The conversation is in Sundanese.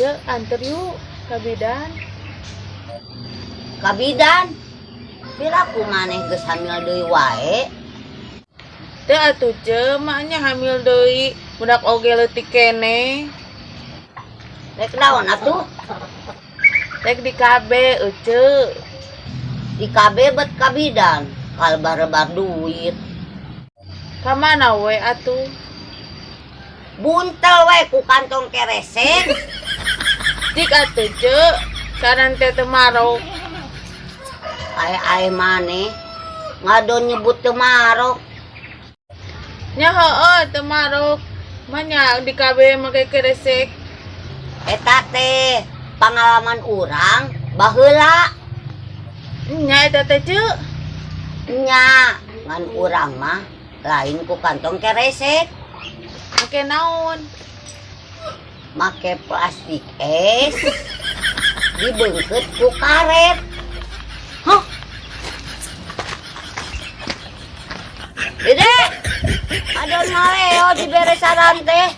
Cek, antar yuk ke bidan. Kabidan bila ku maneh geus hamil deui wae. Teu atuh Cek, maknya hamil deui, budak oge leutik keneh. Rek naon atuh? Rek di KB Cek. Di KB bet kabidan kalbar-bar duit. Ka mana we atuh? Buntel we ku kantong keresek. Cik atuh Cek, saran teh teu marok. Ai maneh ngadon nyebut teu marok. Nya heueuh teu marok. Manya di KB make keresek. Eta teh pengalaman urang baheula. Nya eta teh Cek. Nya ngan urang mah lain ku kantong keresek. Make naon? Make plastik es dibeungkeut ku karet. Hah? Dede, adon maleo dibere saran teh.